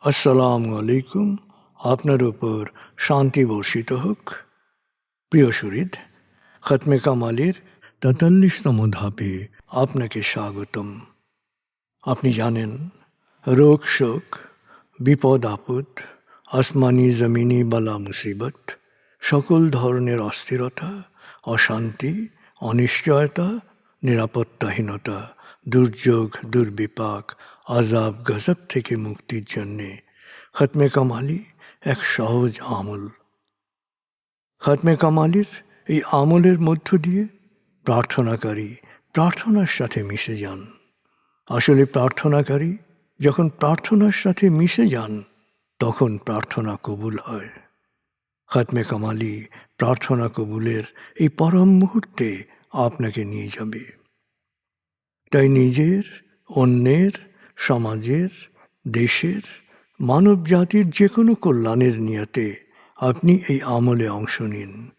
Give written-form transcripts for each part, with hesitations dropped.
আসসালামু আলাইকুম। আপনার উপর শান্তি বর্ষিত হোক। প্রিয় শরীদ, খতমে কামালের ৪৩তম ধাপে আপনাকে স্বাগতম। আপনি জানেন, রোগ শোক, বিপদ আপদ, আসমানি জমিনি বালা মুসিবত, সকল ধরনের অস্থিরতা, অশান্তি, অনিশ্চয়তা, নিরাপত্তাহীনতা, দুর্যোগ, দুর্বিপাক, আজাব গজব থেকে মুক্তির জন্যে খতমে কামালি এক সহজ আমল। খতমে কামালির এই আমলের মধ্য দিয়ে প্রার্থনাকারী প্রার্থনার সাথে মিশে যান। আসলে প্রার্থনাকারী যখন প্রার্থনার সাথে মিশে যান, তখন প্রার্থনা কবুল হয়। খতমে কামালি প্রার্থনা কবুলের এই পরম মুহূর্তে আপনাকে নিয়ে যাবে। তাই নিজের, অন্যের, সমাজের, দেশের, মানব জাতির যে কোনো কল্যাণের নিয়তে আপনি এই আমলে অংশ নিন।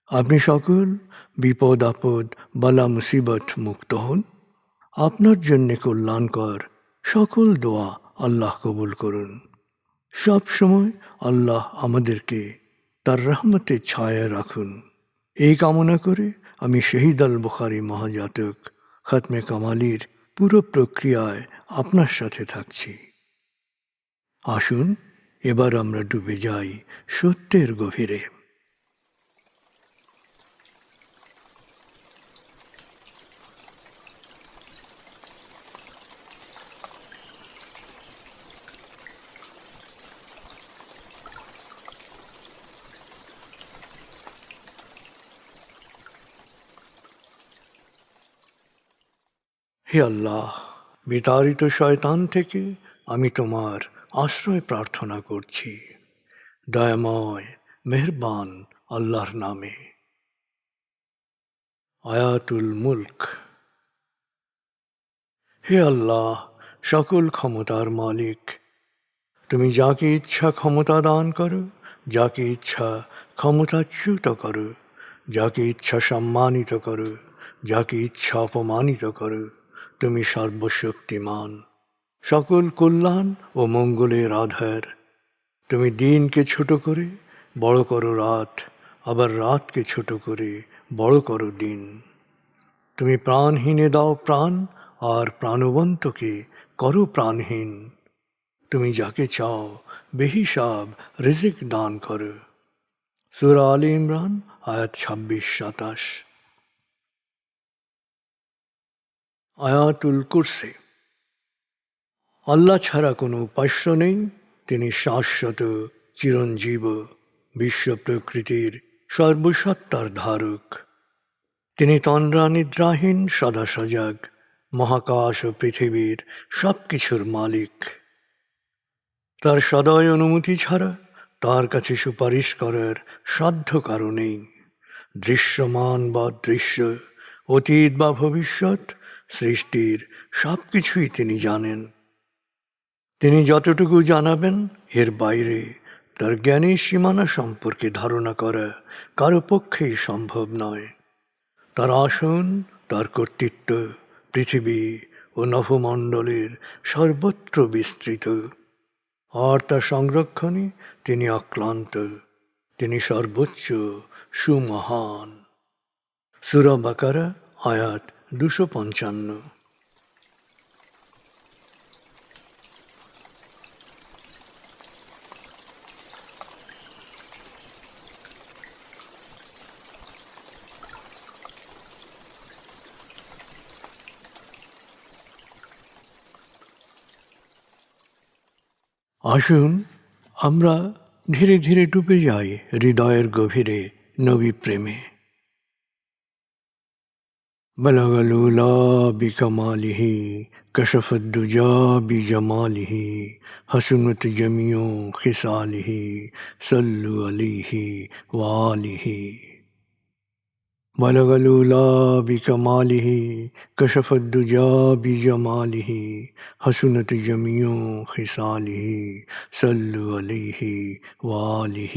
আপনি সকল বিপদ আপদ, বালা মুসিবত মুক্ত হন। আপনার জন্যে কল্যাণকর সকল দোয়া আল্লাহ কবুল করুন। সব সময় আল্লাহ আমাদেরকে তার রহমতের ছায়ায় রাখুন। এই কামনা করে আমি শহীদ আল বুখারী মহাজাতক খতমে কামালির পুরো প্রক্রিয়ায় আপনার সাথে থাকছি। আসুন এবার আমরা ডুবে যাই সত্যের গভীরে। হে আল্লাহ, বিতাড়িত শয়তান থেকে আমি তোমার আশ্রয় প্রার্থনা করছি। দয়াময় মেহেরবান আল্লাহর নামে। আয়াতুল মুলক। হে আল্লাহ, সকল ক্ষমতার মালিক, তুমি যাকে ইচ্ছা ক্ষমতা দান করো, যাকে ইচ্ছা ক্ষমতাচ্যুত করো, যাকে ইচ্ছা সম্মানিত করো, যাকে ইচ্ছা অপমানিত করো। তুমি সর্বশক্তিমান, সকল কল্যাণ ও মঙ্গলের আধার। তুমি দিনকে ছোট করে বড় করো রাত, আবার রাতকে ছোট করে বড় করো দিন। তুমি প্রাণহীনে দাও প্রাণ, আর প্রাণবন্তকে করো প্রাণহীন। তুমি যাকে চাও বেহিসাব রিজিক দান করো। সূরা আলে ইমরান আয়াত ২৬-২৭। আয়াতুল কুরসি। আল্লাহ ছাড়া কোনো উপাস্য নেই। তিনি শাশ্বত, চিরঞ্জীব, বিশ্ব প্রকৃতির সর্বসত্তার ধারক। তিনি তন্দ্রা নিদ্রাহীন, সদা সজাগ, মহাকাশ ও পৃথিবীর সব কিছুর মালিক। তার সদয় অনুমতি ছাড়া তার কাছে সুপারিশ করার সাধ্য কারো নেই। দৃশ্যমান বা দৃশ্য, অতীত বা ভবিষ্যৎ, সৃষ্টির সব কিছুই তিনি জানেন। তিনি যতটুকু জানাবেন, এর বাইরে তার জ্ঞানের সীমানা সম্পর্কে ধারণা করা কারো পক্ষেই সম্ভব নয়। তার আসন, তার কর্তৃত্ব পৃথিবী ও নভমণ্ডলের সর্বত্র বিস্তৃত, আর তার সংরক্ষণে তিনি অক্লান্ত। তিনি সর্বোচ্চ, সুমহান। সূরা বাকারা আয়াত ২৫৫। আসুন আমরা ধীরে ধীরে ডুবে যাই হৃদয়ের গভীরে নবী প্রেমে। বলগল উলা বিকমালিহি, কশফত দুজা বিজমালিহি, হসনত জমিও খিসালিহি, সল্লু আলাইহি ওয়ালিহি। بلغ العلا بكماله كشف الدجى بجماله حسنت جميع خصاله صلوا عليه وآله।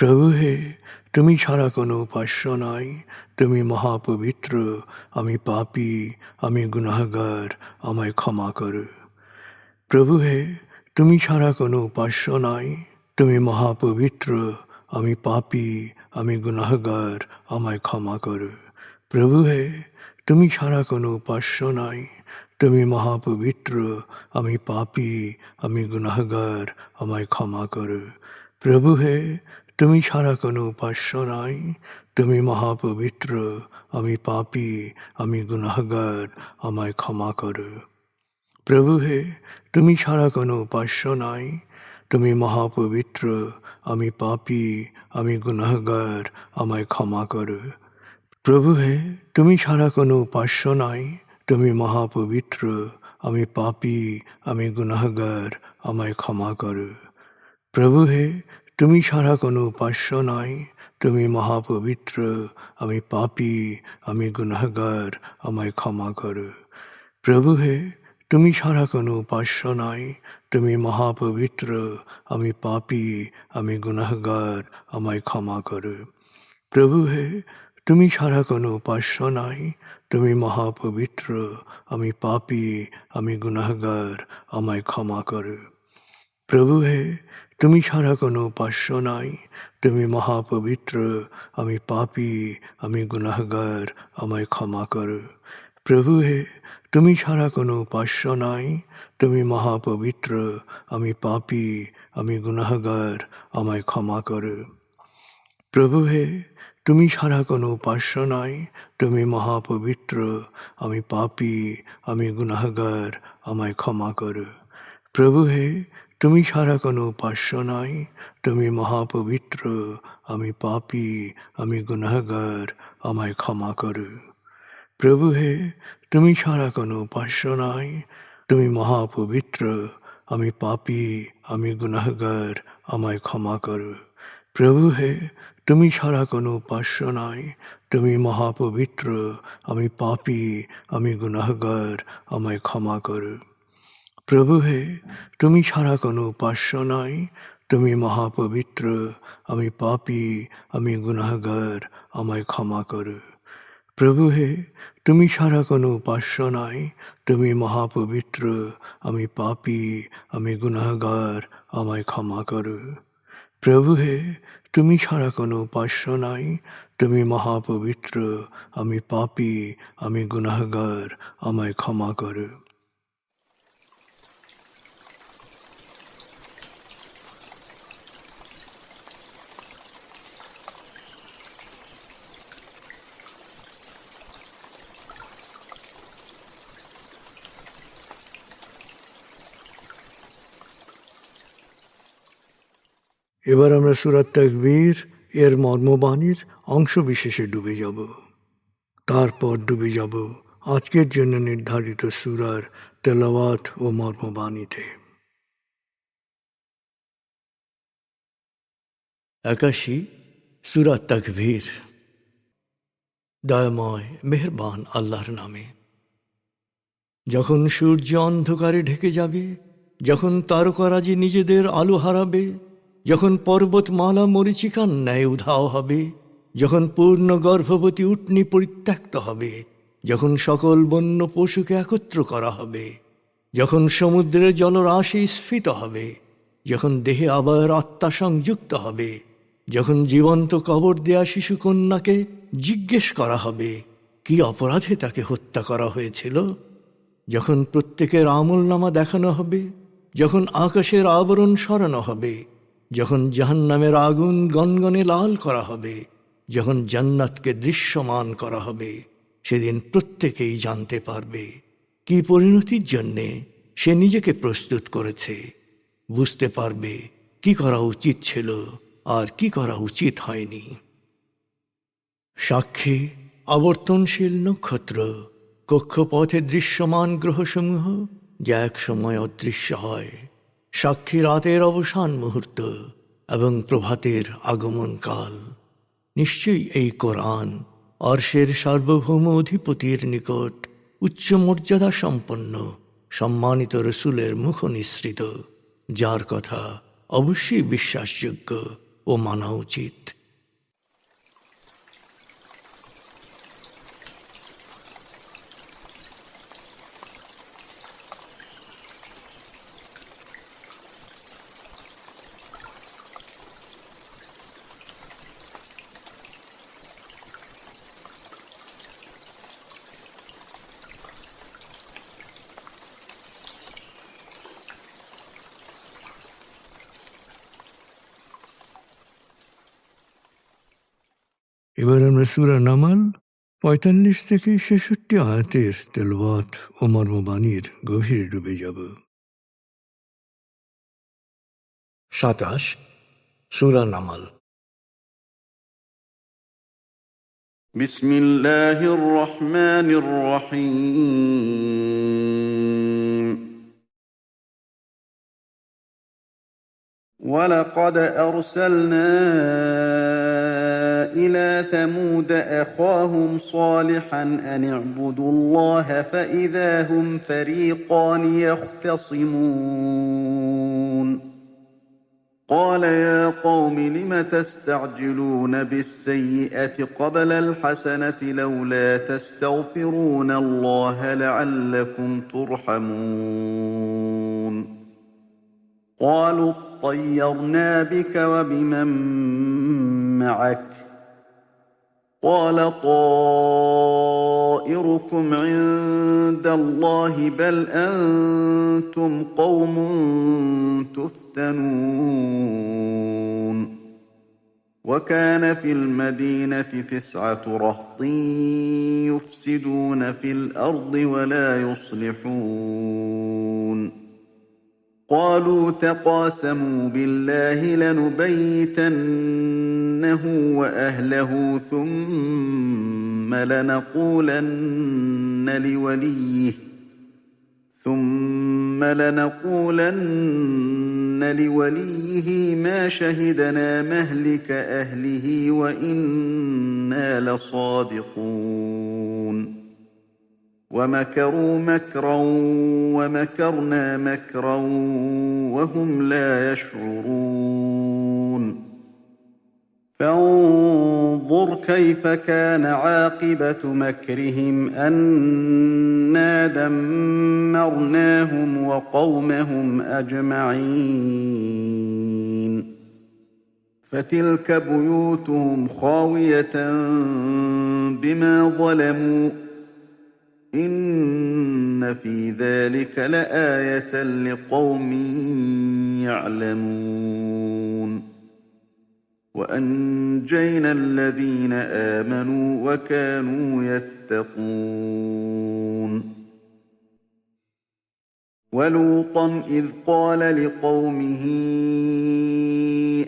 প্রভু হে, তুমি ছাড়া কোনো উপাস্য নাই, তুমি মহাপবিত্র, আমি পাপী, আমি গুনাহগার, আমায় ক্ষমা করো। প্রভু হে, তুমি ছাড়া কোনো উপাস্য নাই, তুমি মহাপবিত্র, আমি পাপী, আমি গুনাহগার, আমায় ক্ষমা করো। প্রভু হে, তুমি ছাড়া কোনো উপাস্য নাই, তুমি মহাপবিত্র, আমি পাপী, আমি গুনাহগার, আমায় ক্ষমা করো। প্রভু হে, তুমি ছাড়া কোনো উপাস্য নাই, তুমি মহাপবিত্র, আমি পাপী, আমি গুনাহগার, আমায় ক্ষমা করো। প্রভু হে, তুমি ছাড়া কোনো উপাস্য নাই, তুমি মহাপবিত্র, আমি পাপী, আমি গুনাহগার, আমায় ক্ষমা করো। প্রভু হে, তুমি ছাড়া কোনো উপাস্য নাই, তুমি মহাপবিত্র, আমি পাপী, আমি গুনাহগার, আমায় ক্ষমা করো। প্রভু হে, তুমি ছাড়া কোনো উপাস্য নাই, তুমি মহাপবিত্র, আমি পাপী, আমি গুনাহগার, আমায় ক্ষমা করো। প্রভু হে, তুমি ছাড়া কোনো উপাস্য নাই, তুমি মহাপবিত্র, আমি পাপী, আমি গুনাহগার, আমায় ক্ষমা করো। প্রভু হে, তুমি ছাড়া কোনো উপাস্য নাই, তুমি মহাপবিত্র, আমি পাপী, আমি গুনাহগার, আমায় ক্ষমা করো। প্রভু হে, তুমি ছাড়া কোনো উপাস্য নাই, তুমি মহাপবিত্র, আমি পাপী, আমি গুনাহগার, আমায় ক্ষমা করো। প্রভু হে, তুমি ছাড়া কোনো উপাস্য নাই, তুমি মহাপবিত্র, আমি পাপী, আমি গুনাহগার, আমায় ক্ষমা করো। প্রভু হে, তুমি ছাড়া কোনো উপাস্য নাই, তুমি মহাপবিত্র, আমি পাপী, আমি গুনাহগার, আমায় ক্ষমা করো। প্রভু হে, তুমি ছাড়া কোনো উপাস্য নাই, তুমি মহাপবিত্র, আমি পাপী, আমি গুনাহগার, আমায় ক্ষমা করো। প্রভু হে, তুমি ছাড়া কোনো উপাস্য নাই, তুমি মহাপবিত্র, আমি পাপী, আমি গুনাহগার, আমায় ক্ষমা করো। প্রভু হে, তুমি ছাড়া কোনো উপাস্য নাই, তুমি মহাপবিত্র, আমি পাপী, আমি গুনাহগার, আমায় ক্ষমা করো। প্রভু হে, তুমি ছাড়া কোনো উপাস্য নাই, তুমি মহাপবিত্র, আমি পাপী, আমি গুনাহগার, আমায় ক্ষমা করো। প্রভু হে, তুমি ছাড়া কোনো উপাস্য নাই, তুমি মহাপবিত্র, আমি পাপী, আমি গুনাহগার, আমায় ক্ষমা করো। প্রভু হে, তুমি ছাড়া কোনো উপাস্য নাই, তুমি মহাপবিত্র, আমি পাপী, আমি গুনাহগার, আমায় ক্ষমা করো। এবার আমরা সূরা তাকবীর এর মর্মবাণীর অংশ বিশেষে ডুবে যাব। তারপর ডুবে যাব আজকের জন্য নির্ধারিত সূরার তেলাওয়াত ও মর্মবাণীতে। 81 সূরা তাকবীর। দয়াময় মেহেরবান আল্লাহর নামে। যখন সূর্য অন্ধকারে ঢেকে যাবে, যখন তারকারাজি নিজেদের আলো হারাবে, যখন পর্বতমালা মরীচিকার ন্যায় উধাও হবে, যখন পূর্ণ গর্ভবতী উটনী পরিত্যক্ত হবে, যখন সকল বন্য পশুকে একত্র করা হবে, যখন সমুদ্রের জলরাশি স্ফীত হবে, যখন দেহে আবার আত্মা সংযুক্ত হবে, যখন জীবন্ত কবর দেয়া শিশুকন্যাকে জিজ্ঞেস করা হবে কি অপরাধে তাকে হত্যা করা হয়েছিল, যখন প্রত্যেকের আমলনামা দেখানো হবে, যখন আকাশের আবরণ সরানো হবে, যখন জাহান্নামের আগুন গনগনে লাল করা হবে, যখন জান্নাতকে দৃশ্যমান করা হবে, সেদিন প্রত্যেকেই জানতে পারবে কি পরিণতির জন্যে সে নিজেকে প্রস্তুত করেছে, বুঝতে পারবে কি করা উচিত ছিল আর কি করা উচিত হয়নি। সাক্ষী আবর্তনশীল নক্ষত্র, কক্ষপথে দৃশ্যমান গ্রহসমূহ যা এক সময় অদৃশ্য হয়, সাক্ষী রাতের অবসান মুহূর্ত এবং প্রভাতের আগমন কাল। নিশ্চয়ই এই কোরআন আরশের সার্বভৌম অধিপতির নিকট উচ্চ মর্যাদা সম্পন্ন সম্মানিত রসুলের মুখ নিঃসৃত, যার কথা অবশ্যই বিশ্বাসযোগ্য ও মানা উচিত। এবার আমরা সূরা নামাল ৪৫ থেকে ৬৬ আয়াতের তেলাওয়াত ও মর্মবাণীর গভীরে ডুবে যাব। ২৭ সূরা নামাল। বিসমিল্লাহির রহমানির রহিম। ولقد أرسلنا إلى ثمود أخاهم صالحا أن اعبدوا الله فإذا هم فريقان يختصمون قال يا قوم لم تستعجلون بالسيئة قبل الحسنة لولا تستغفرون الله لعلكم ترحمون قالوا اطيرنا بك وبمن معك قال طائركم عند الله بل أنتم قوم تفتنون وكان في المدينة 9 رهط يفسدون في الأرض ولا يصلحون قالوا تقاسموا بالله لنبيتنه وأهله ثم لنقولن لوليه ما شهدنا مهلك أهله وإنا لصادقون ومكروا مكرا ومكرنا مكرا وهم لا يشعرون فانظر كيف كان عاقبة مكرهم أنا دمرناهم وقومهم أجمعين فتلك بيوتهم خاوية بما ظلموا إن في ذلك لآية لقوم يعلمون وأنجينا الذين آمنوا وكانوا يتقون ولوطا إذ قال لقومه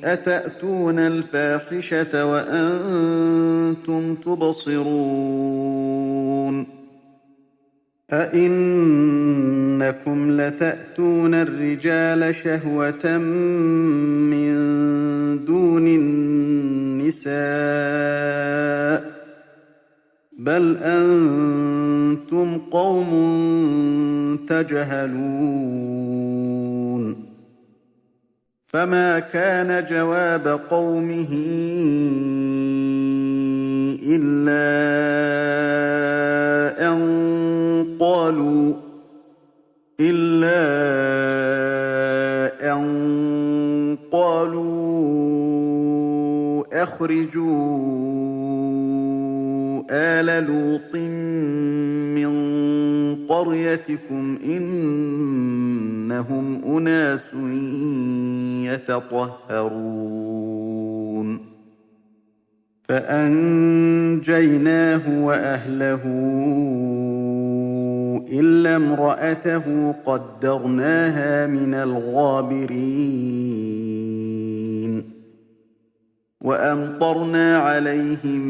أتأتون الفاحشة وأنتم تبصرون أئنكم لتأتون الرجال شهوة من دون النساء بل أنتم قوم تجهلون فما كان جواب قومه إلا أن قالوا أخرجوا آل لوط من قريتكم إنهم أناس يتطهرون فأنجيناه وأهله إلا امرأته قدرناها من الغابرين وأمطرنا عليهم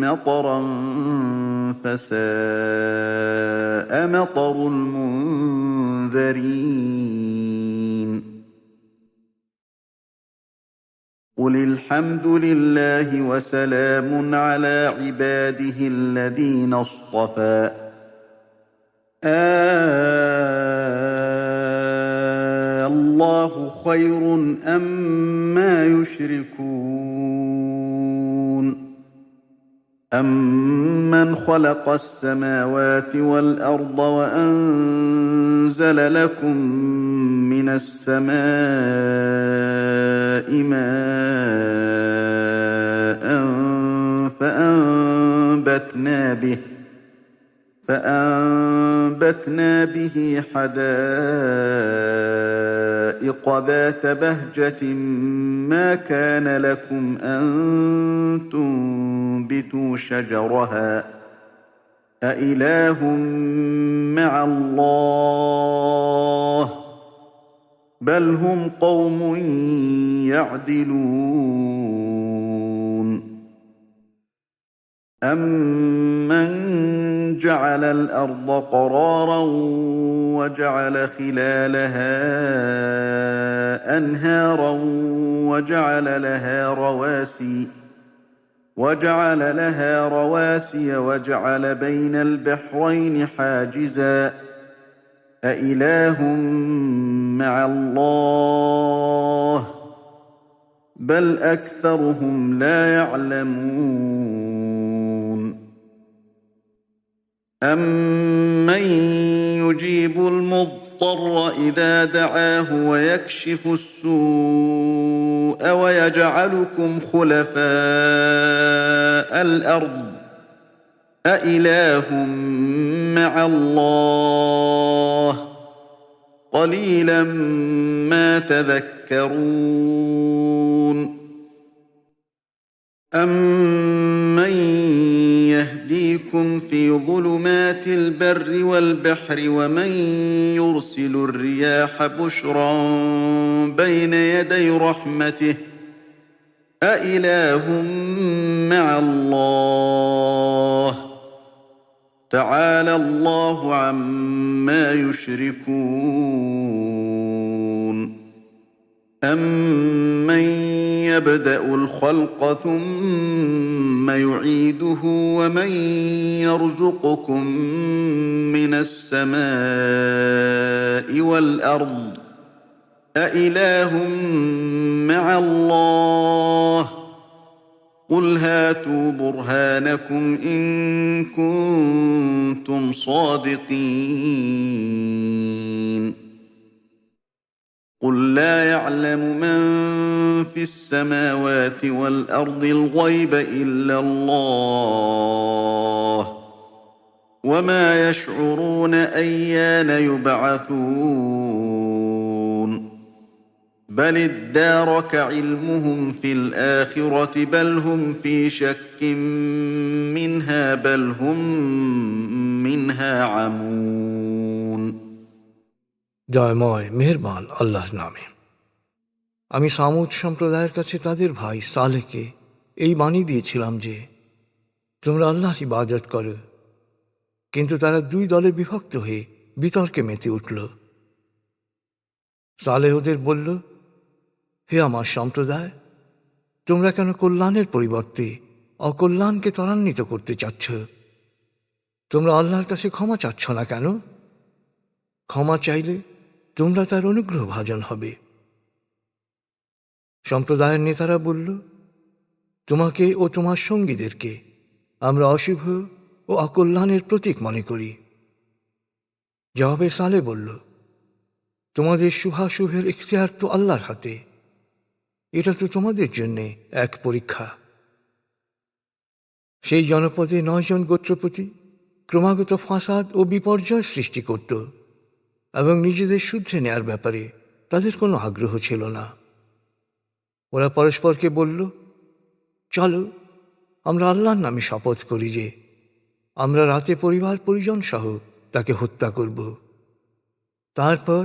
مطرا فساء مطر المنذرين قل الحمد لله وسلام على عباده الذين اصطفى الله خير أما يشركون أَمَّنْ خَلَقَ السَّمَاوَاتِ وَالْأَرْضَ وَأَنزَلَ لَكُم مِّنَ السَّمَاءِ مَاءً فَأَنبَتْنَا بِهِ حَدَائِقَ ذَاتَ بَهْجَةٍ مَّا كَانَ لَكُمْ أَن تُنبِتُوا شَجَرَهَا ۗ أَإِلَٰهٌ مَّعَ اللَّهِ ۚ بَلْ هُمْ قَوْمٌ يَعْدِلُونَ أَمَّن جَعَلَ الْأَرْضَ قَرَارًا وَجَعَلَ خِلَالَهَا أَنْهَارًا وَجَعَلَ لَهَا رَوَاسِيَ وَجَعَلَ بَيْنَ الْبَحْرَيْنِ حَاجِزًا ۗ أَإِلَٰهٌ مَّعَ اللَّهِ ۚ بَلْ أَكْثَرُهُمْ لَا يَعْلَمُونَ أَمَّن يُجِيبُ الْمُضْطَرَّ إِذَا دَعَاهُ وَيَكْشِفُ السُّوءَ وَيَجْعَلُكُمْ خُلَفَاءَ الْأَرْضِ ۗ أَإِلَٰهٌ مَّعَ اللَّهِ ۚ قَلِيلًا مَّا تَذَكَّرُونَ أَمَّن يَهْدِيكُمْ فِي ظُلُمَاتِ الْبَرِّ وَالْبَحْرِ وَمَن يُرْسِلُ الرِّيَاحَ بُشْرًا بَيْنَ يَدَيْ رَحْمَتِهِ ۗ أَإِلَٰهٌ مَّعَ اللَّهِ ۚ تَعَالَى اللَّهُ عَمَّا يُشْرِكُونَ أَمَّن يَبْدَأُ الْخَلْقَ ثُمَّ يُعِيدُهُ وَمَن يَرْزُقُكُم مِّنَ السَّمَاءِ وَالْأَرْضِ ۚ أَإِلَٰهٌ مَّعَ اللَّهِ ۚ قُلْ هَاتُوا بُرْهَانَكُمْ إِن كُنتُمْ صَادِقِينَ قُل لَّا يَعْلَمُ مَن فِي السَّمَاوَاتِ وَالْأَرْضِ الْغَيْبَ إِلَّا اللَّهُ ۚ وَمَا يَشْعُرُونَ أَيَّانَ يُبْعَثُونَ بَلِ ادَّارَكَ عِلْمُهُمْ فِي الْآخِرَةِ بَلْ هُمْ فِي شَكٍّ مِّنْهَا بَلْ هُم مِّنْهَا عَمُونَ দয়াময় মেহেরবান আল্লাহর নামে। আমি সামুদ সম্প্রদায়ের কাছে তাদের ভাই সালেহকে এই বাণী দিয়েছিলাম যে তোমরা আল্লাহর ইবাদত করো, কিন্তু তারা দুই দলে বিভক্ত হয়ে বিতর্কে মেতে উঠল। সালেহ ওদের বলল, হে আমার সম্প্রদায়, তোমরা কেন কল্যাণের পরিবর্তে অকল্যাণকে ত্বরান্বিত করতে চাচ্ছ? তোমরা আল্লাহর কাছে ক্ষমা চাচ্ছ না কেন? ক্ষমা চাইলে তোমরা তার অনুগ্রহ ভাজন হবে। সম্প্রদায়ের নেতারা বলল, তোমাকে ও তোমার সঙ্গীদেরকে আমরা অশুভ ও অকল্যাণের প্রতীক মনে করি। জবাবে সালেহ বলল, তোমাদের শুভাশুভের ইখতিয়ার তো আল্লাহর হাতে, এটা তো তোমাদের জন্যে এক পরীক্ষা। সেই জনপদে 9 জন গোত্রপতি ক্রমাগত ফাসাদ ও বিপর্যয় সৃষ্টি করত এবং নিজেদের শুধরে নেয়ার ব্যাপারে তাদের কোনো আগ্রহ ছিল না। ওরা পরস্পরকে বলল, চলো আমরা আল্লাহর নামে শপথ করি যে আমরা রাতে পরিবার পরিজন সহ তাকে হত্যা করব। তারপর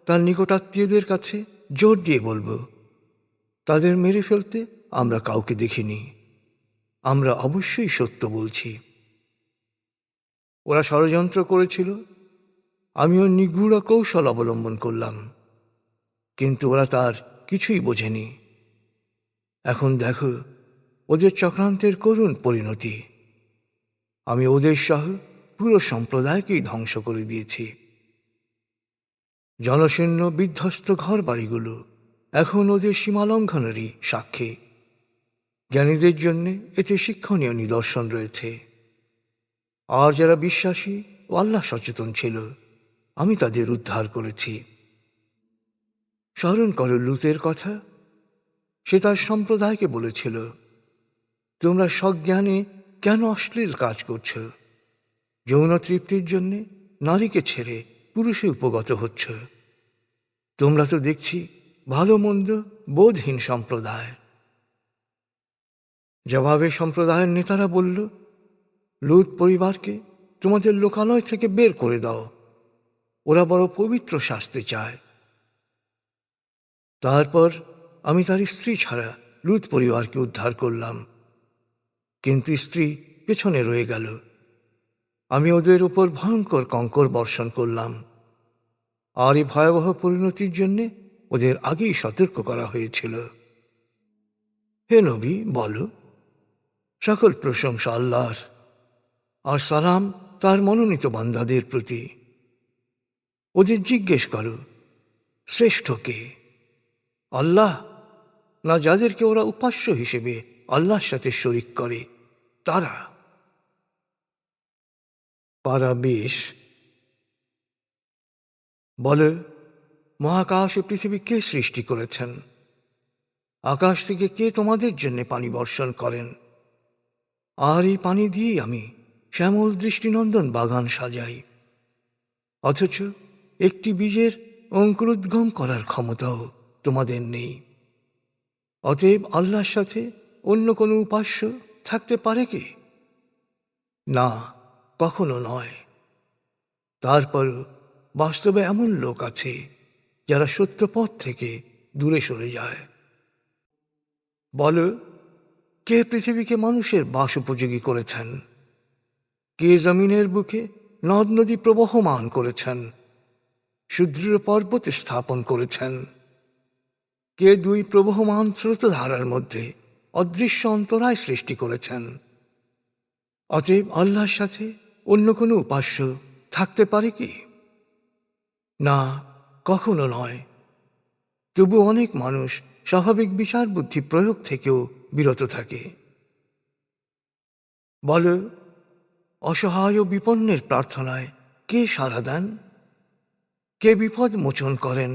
তার নিকটাত্মীয়দের কাছে জোর দিয়ে বলবো, তাদের মেরে ফেলতে আমরা কাউকে দেখিনি, আমরা অবশ্যই সত্য বলছি। ওরা ষড়যন্ত্র করেছিল, আমিও নিগূঢ় কৌশল অবলম্বন করলাম, কিন্তু ওরা তার কিছুই বোঝেনি। এখন দেখো ওদের চক্রান্তের করুণ পরিণতি। আমি ওদের সহ পুরো সম্প্রদায়কেই ধ্বংস করে দিয়েছি। জনশূন্য বিধ্বস্ত ঘর বাড়িগুলো এখন ওদের সীমালঙ্ঘনেরই সাক্ষী। জ্ঞানীদের জন্য এতে শিক্ষণীয় নিদর্শন রয়েছে। আর যারা বিশ্বাসী ও আল্লাহ সচেতন ছিল, আমি তাদের উদ্ধার করেছি। স্মরণ করো লূতের কথা। সে তার সম্প্রদায়কে বলেছিল, তোমরা সজ্ঞানে কেন অশ্লীল কাজ করছ? যৌন তৃপ্তির জন্য নারীকে ছেড়ে পুরুষে উপগত হচ্ছ। তোমরা তো দেখছি ভালো মন্দ বোধহীন সম্প্রদায়। জবাবে সম্প্রদায়ের নেতারা বলল, লূত পরিবারকে তোমাদের লোকালয় থেকে বের করে দাও, ওরা বড় পবিত্র শাস্তি চায়। তারপর আমি তার স্ত্রী ছাড়া লূত পরিবারকে উদ্ধার করলাম, কিন্তু স্ত্রী পেছনে রয়ে গেল। আমি ওদের উপর ভয়ঙ্কর কঙ্কর বর্ষণ করলাম, আর এই ভয়াবহ পরিণতির জন্য ওদের আগেই সতর্ক করা হয়েছিল। হে নবী, বলো, সকল প্রশংসা আল্লাহর, আর সালাম তার মনোনীত বান্দাদের প্রতি। ওদের জিজ্ঞেস করো, শ্রেষ্ঠ কে, আল্লাহ না যাদেরকে ওরা উপাস্য হিসেবে আল্লাহর সাথে শরিক করে তারা? পারা 20। বলে, মহাকাশ ও পৃথিবী কে সৃষ্টি করেছেন? আকাশ থেকে কে তোমাদের জন্য পানি বর্ষণ করেন? আর এই পানি দিয়েই আমি শ্যামল দৃষ্টিনন্দন বাগান সাজাই। অথচ একটি বীজের অঙ্কুরোদ্গম করার ক্ষমতাও তোমাদের নেই। অতএব আল্লাহর সাথে অন্য কোনো উপাস্য থাকতে পারে কি? না, কখনো নয়। তারপরও বাস্তবে এমন লোক আছে যারা সত্যপথ থেকে দূরে সরে যায়। বলো, কে পৃথিবীকে মানুষের বাস উপযোগী করেছেন? কে জমিনের বুকে নদ নদী প্রবহমান করেছেন, সুদৃঢ় পর্বত স্থাপন করেছেন? কে দুই প্রবহমান স্রোতধারার মধ্যে অদৃশ্য অন্তরায় সৃষ্টি করেছেন? অতএব আল্লাহর সাথে অন্য কোনো উপাস্য থাকতে পারে কি? না, কখনো নয়। তবু অনেক মানুষ স্বাভাবিক বিচার বুদ্ধি প্রয়োগ থেকেও বিরত থাকে। বল, অসহায় ও বিপন্নের প্রার্থনায় কে সাড়া দেন? কে বিপদ মোচন করেন,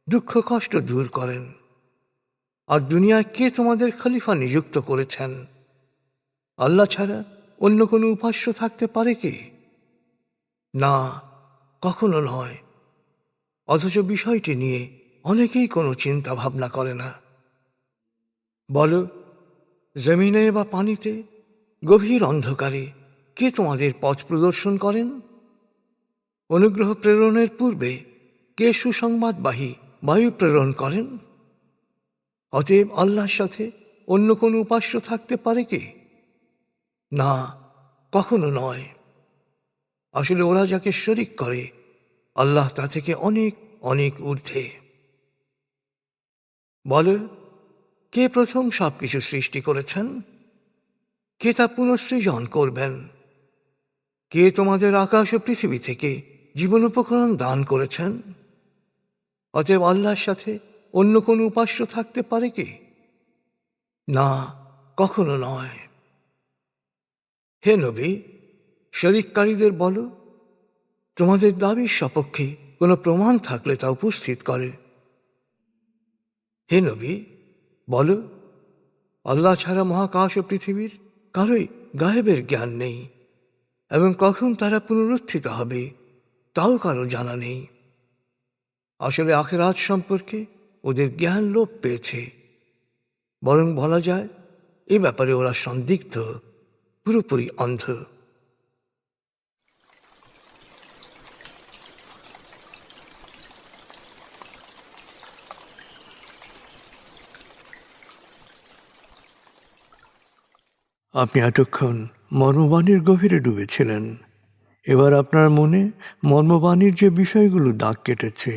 দুঃখ কষ্ট দূর করেন? আর দুনিয়ায় কে তোমাদের খলিফা নিযুক্ত করেছেন? আল্লাহ ছাড়া অন্য কোনো উপাস্য থাকতে পারে কি? না, কখনো নয়। অথচ বিষয়টি নিয়ে অনেকেই কোনো চিন্তা ভাবনা করে না। বল, জমিনে বা পানিতে গভীর অন্ধকারে কে তোমাদের পথ প্রদর্শন করেন? অনুগ্রহ প্রেরণের পূর্বে কে সুসংবাদবাহী বায়ু প্রেরণ করেন? অতএব আল্লাহর সাথে অন্য কোনো উপাস্য থাকতে পারে কি? না, কখনো নয়। আসলে ওরা যাকে শরিক করে আল্লাহ তা থেকে অনেক অনেক ঊর্ধ্বে। বলে, কে প্রথম সবকিছু সৃষ্টি করেছেন? কে তা পুনঃসৃজন করবেন? কে তোমাদের আকাশ ও পৃথিবী থেকে জীবনোপকরণ দান করেছেন? অতএব আল্লাহর সাথে অন্য কোনো উপাস্য থাকতে পারে কি? না, কখনো নয়। হে নবী, শরিককারীদের বলো, তোমাদের দাবির সপক্ষে কোনো প্রমাণ থাকলে তা উপস্থিত করে। হে নবী, বলো, আল্লাহ ছাড়া মহাকাশ ও পৃথিবীর কারোই গায়েবের জ্ঞান নেই, এবং কখন তারা পুনরুত্থিত হবে তাও কারো জানা নেই। আসলে আখিরাত সম্পর্কে ওদের জ্ঞান লোপ পেয়েছে। বরং বলা যায় এ ব্যাপারে ওরা সন্দিগ্ধ, পুরোপুরি অন্ধ। আপনি এতক্ষণ মর্মবাণীর গভীরে ডুবেছিলেন। এবার আপনার মনে মর্মবাণীর যে বিষয়গুলো দাগ কেটেছে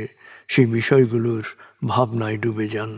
সেই বিষয়গুলোর ভাবনায় ডুবে যান।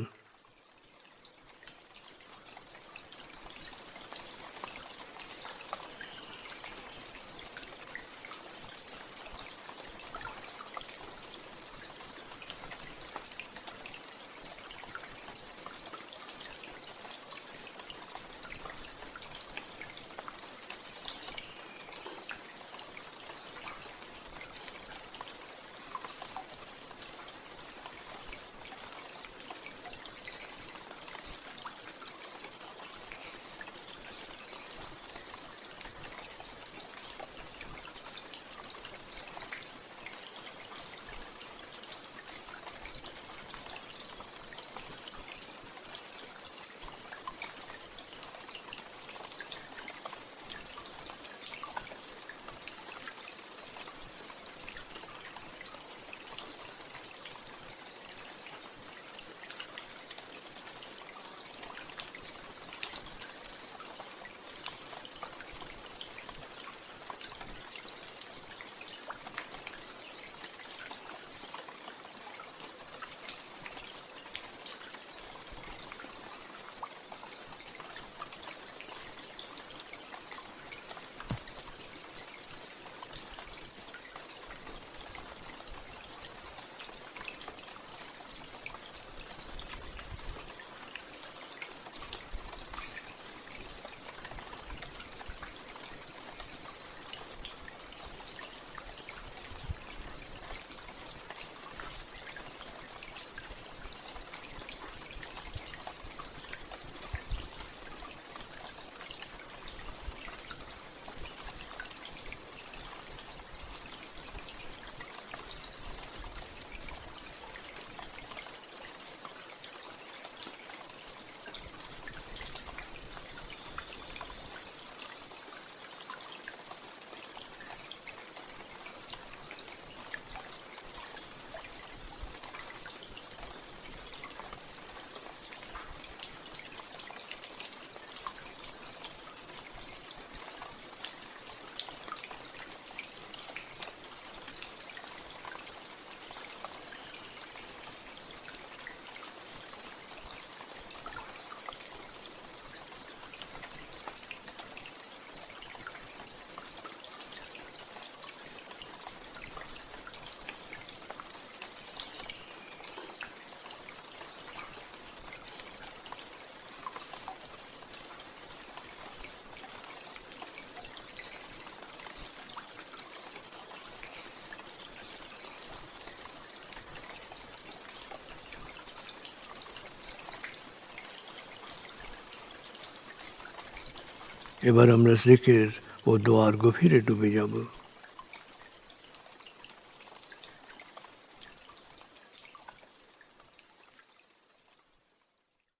এবার আমরা জিকির ও দোয়ার গভীরে ডুবে যাব।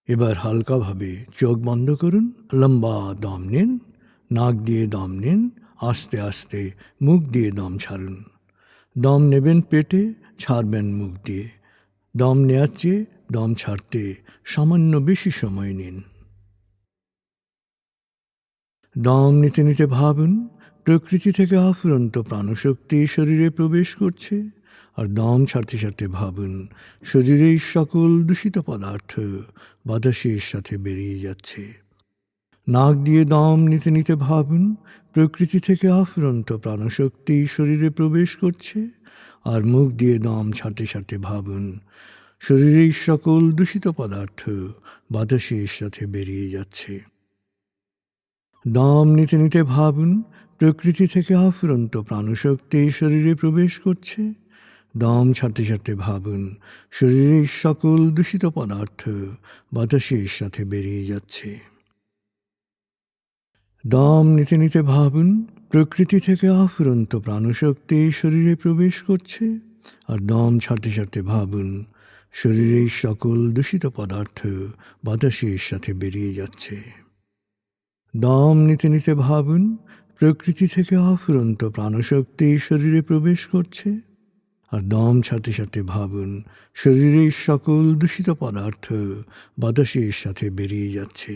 এবার হালকাভাবে চোখ বন্ধ করুন, লম্বা দম নিন, নাক দিয়ে দম নিন, আস্তে আস্তে মুখ দিয়ে দম ছাড়ুন। দম নেবেন পেটে, ছাড়বেন মুখ দিয়ে। দম নেওয়ার চেয়ে দম ছাড়তে সামান্য বেশি সময় নিন। দম নিতে নিতে ভাবুন প্রকৃতি থেকে অফুরন্ত প্রাণশক্তি শরীরে প্রবেশ করছে, আর দম ছাড়তে ছাড়তে ভাবুন শরীরের সকল দূষিত পদার্থ বাতাসের সাথে বেরিয়ে যাচ্ছে। নাক দিয়ে দম নিতে নিতে ভাবুন প্রকৃতি থেকে অফুরন্ত প্রাণশক্তি শরীরে প্রবেশ করছে, আর মুখ দিয়ে দম ছাড়তে ছাড়তে ভাবুন শরীরের সকল দূষিত পদার্থ বাতাসের সাথে বেরিয়ে যাচ্ছে। দম নিতে নিতে ভাবুন প্রকৃতি থেকে অফুরন্ত প্রাণশক্তি শরীরে প্রবেশ করছে। দম ছাড়তে ছাড়তে ভাবুন শরীরের সকল দূষিত পদার্থ বাতাসের সাথে বেরিয়ে যাচ্ছে। দম নিতে নিতে ভাবুন প্রকৃতি থেকে অফুরন্ত প্রাণশক্তি শরীরে প্রবেশ করছে, আর দম ছাড়তে ছাড়তে ভাবুন শরীরের সকল দূষিত পদার্থ বাতাসের সাথে বেরিয়ে যাচ্ছে। দম নিতে নিতে ভাবুন প্রকৃতি থেকে অফুরন্ত প্রাণশক্তি শরীরে প্রবেশ করছে, আর দম ছাড়তে ছাড়তে ভাবুন শরীরের সকল দূষিত পদার্থ বাতাসের সাথে বেরিয়ে যাচ্ছে।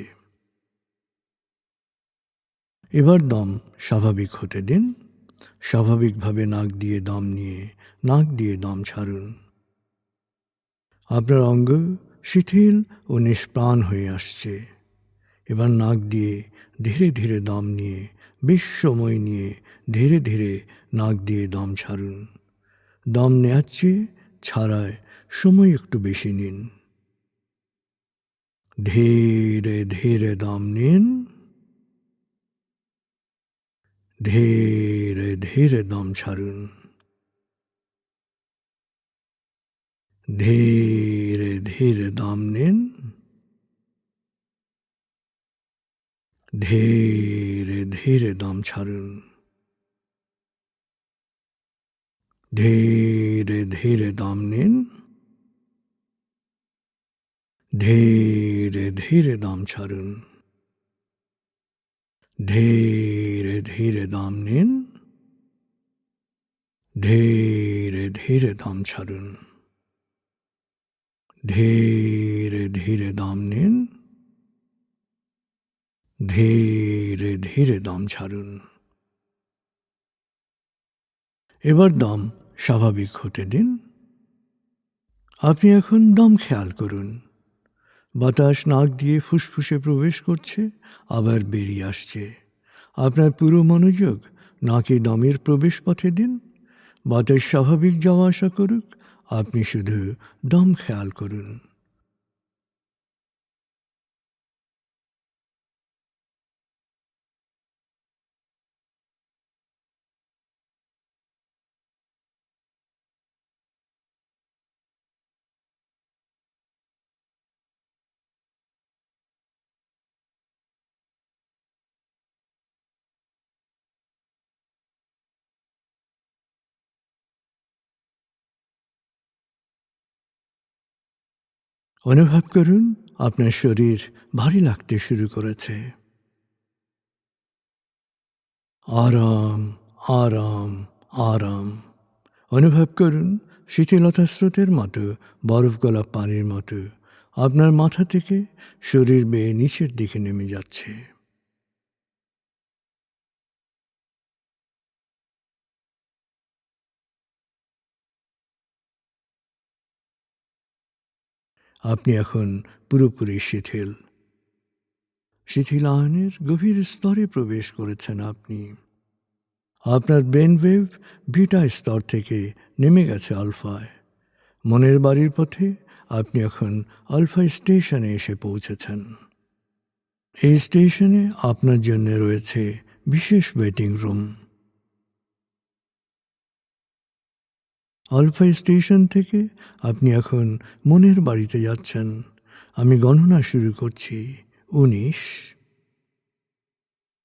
এবার দম স্বাভাবিক হতে দিন। স্বাভাবিকভাবে নাক দিয়ে দম নিয়ে নাক দিয়ে দম ছাড়ুন। আপনার অঙ্গ শিথিল ও নিষ্প্রাণ হয়ে আসছে। এবার নাক দিয়ে ধীরে ধীরে দম নিয়ে বেশ সময় নিয়ে ধীরে ধীরে নাক দিয়ে দম ছাড়ুন। দম নেওয়ার চেয়ে ছাড়ায় সময় একটু বেশি নিন। ধীরে ধীরে দম নিন, ধীরে ধীরে দম ছাড়ুন। ধীরে ধীরে দম নিন, ধীরে ধীরে দম ছাড়ুন। ধীরে ধীরে দম নিন, ধীরে ধীরে দম ছাড়ুন। ধীরে ধীরে দম নিন, ধীরে ধীরে দম ছাড়ুন। ধীরে ধীরে দম নিন, ধীরে ধীরে দম ছাড়ুন। এবার দম স্বাভাবিক হতে দিন। আপনি এখন দম খেয়াল করুন। বাতাস নাক দিয়ে ফুসফুসে প্রবেশ করছে, আবার বেরিয়ে আসছে। আপনার পুরো মনোযোগ নাকে দমের প্রবেশ পথে দিন। বাতাস স্বাভাবিক যাওয়া আসা করুক, আপনি শুধু দম খেয়াল করুন। অনুভব করুন আপনার শরীর ভারী লাগতে শুরু করেছে। আরাম, আরাম, আরাম। অনুভব করুন শিথিলতা স্রোতের মতো, বরফ গলা পানির মতো আপনার মাথা থেকে শরীর বেয়ে নিচের দিকে নেমে যাচ্ছে। আপনি এখন পুরোপুরি শিথিল। শিথিলায়নের গভীর স্তরে প্রবেশ করেছেন আপনি। আপনার ব্রেন ওয়েভ বিটা স্তর থেকে নেমে গেছে আলফায়। মনের বাড়ির পথে আপনি এখন আলফা স্টেশনে এসে পৌঁছেছেন। এই স্টেশনে আপনার জন্য রয়েছে বিশেষ ওয়েটিং রুম। আলফা স্টেশন থেকে আপনি এখন মনের বাড়িতে যাচ্ছেন। আমি গণনা শুরু করছি। 19,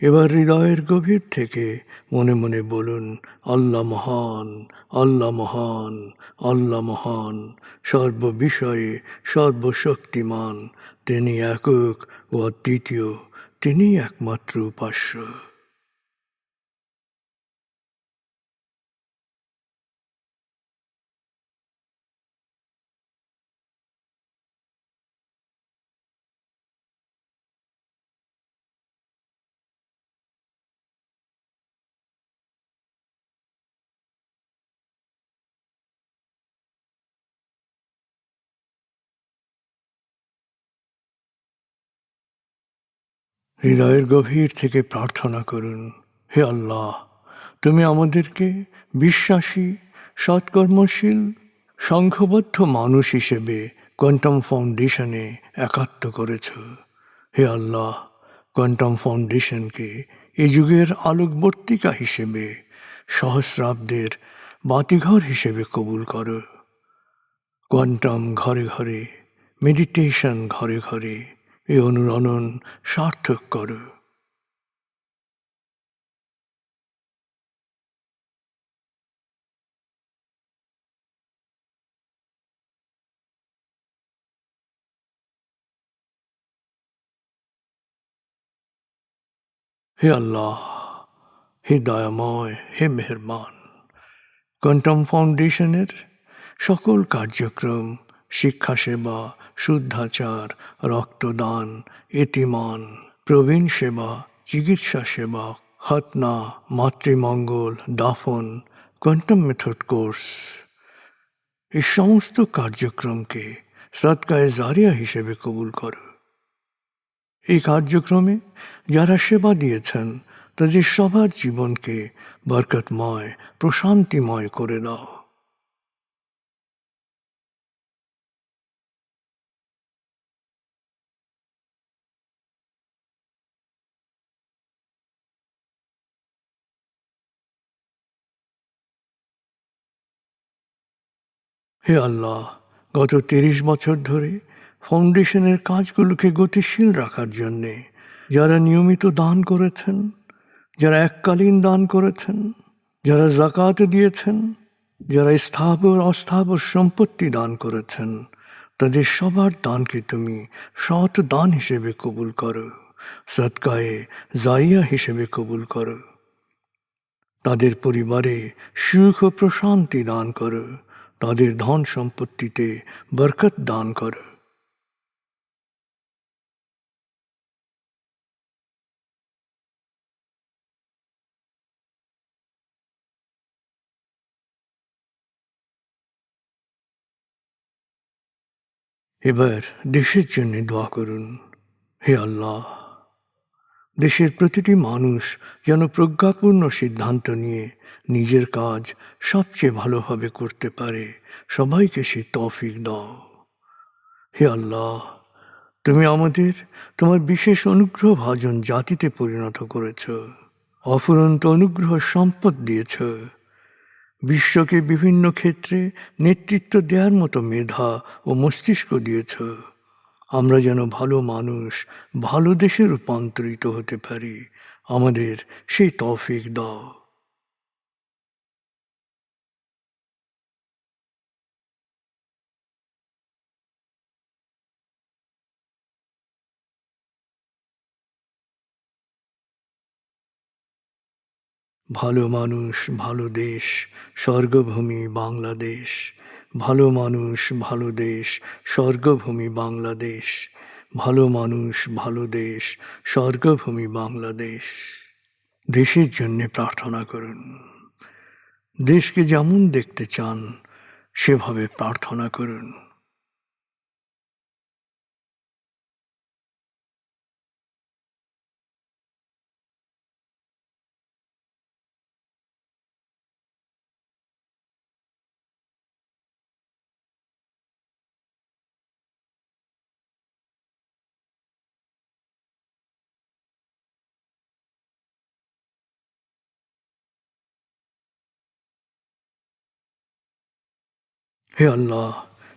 এবার হৃদয়ের গভীর থেকে মনে মনে বলুন, আল্লাহ মহান, আল্লাহ মহান, আল্লাহ মহান, সর্ববিষয়ে সর্বশক্তিমান, তিনি একক ও অদ্বিতীয়, তিনি একমাত্র উপাস্য। হৃদয়ের গভীর থেকে প্রার্থনা করুন, হে আল্লাহ, তুমি আমাদেরকে বিশ্বাসী, সৎকর্মশীল, সংঘবদ্ধ মানুষ হিসেবে কোয়ান্টাম ফাউন্ডেশনে একাত্ম করেছ। হে আল্লাহ, কোয়ান্টাম ফাউন্ডেশনকে এ যুগের আলোকবর্তিকা হিসেবে, সহস্রাব্দের বাতিঘর হিসেবে কবুল করো। কোয়ান্টাম ঘরে ঘরে, মেডিটেশন ঘরে ঘরে, এ অনুরণন সার্থক করো। হে আল্লাহ, হে দয়াময়, হে মেহেরবান, কোয়ান্টাম ফাউন্ডেশনের সকল কার্যক্রম, শিক্ষা সেবা, শুদ্ধাচার, রক্তদান, এতিমান, প্রবীণ সেবা, চিকিৎসা সেবা, খতনা, মাতৃমঙ্গল, দাফন, কোয়ান্টাম মেথড কোর্স, এই সমস্ত কার্যক্রমকে সদকায়ে জারিয়া হিসেবে কবুল করো। এই কার্যক্রমে যারা সেবা দিয়েছেন তাদের সবার জীবনকে বরকতময়, প্রশান্তিময় করে দাও। হে আল্লাহ, গত ৩০ বছর ধরে ফাউন্ডেশনের কাজগুলোকে গতিশীল রাখার জন্যে যারা নিয়মিত দান করেছেন, যারা এককালীন দান করেছেন, যারা জাকাত দিয়েছেন, যারা স্থাবর অস্থাবর সম্পত্তি দান করেছেন, তাদের সবার দানকে তুমি সৎ দান হিসেবে কবুল করো, সদকায়ে জারিয়া হিসেবে কবুল করো। তাদের পরিবারে সুখ ও প্রশান্তি দান করো, তাদের ধন সম্পত্তিতে বরকত দান করো। এবার দেশের জন্য দোয়া করুন। হে আল্লাহ, দেশের প্রতিটি মানুষ যেন প্রজ্ঞাপূর্ণ সিদ্ধান্ত নিয়ে নিজের কাজ সবচেয়ে ভালোভাবে করতে পারে, সবাইকে সে তৌফিক দাও। হে আল্লাহ, তুমি আমাদের তোমার বিশেষ অনুগ্রহ ভাজন জাতিতে পরিণত করেছ, অফুরন্ত অনুগ্রহ সম্পদ দিয়েছ, বিশ্বকে বিভিন্ন ক্ষেত্রে নেতৃত্ব দেওয়ার মতো মেধা ও মস্তিষ্ক দিয়েছ। আমরা যেন ভালো মানুষ, ভালো দেশে রূপান্তরিত হতে পারি, আমাদের সেই তৌফিক দাও। ভালো মানুষ, ভালো দেশ, স্বর্গভূমি বাংলাদেশ। ভালো মানুষ, ভালো দেশ, স্বর্গভূমি বাংলাদেশ। ভালো মানুষ, ভালো দেশ, স্বর্গভূমি বাংলাদেশ। দেশের জন্যে প্রার্থনা করুন। দেশকে যেমন দেখতে চান সেভাবে প্রার্থনা করুন। হে আল্লাহ,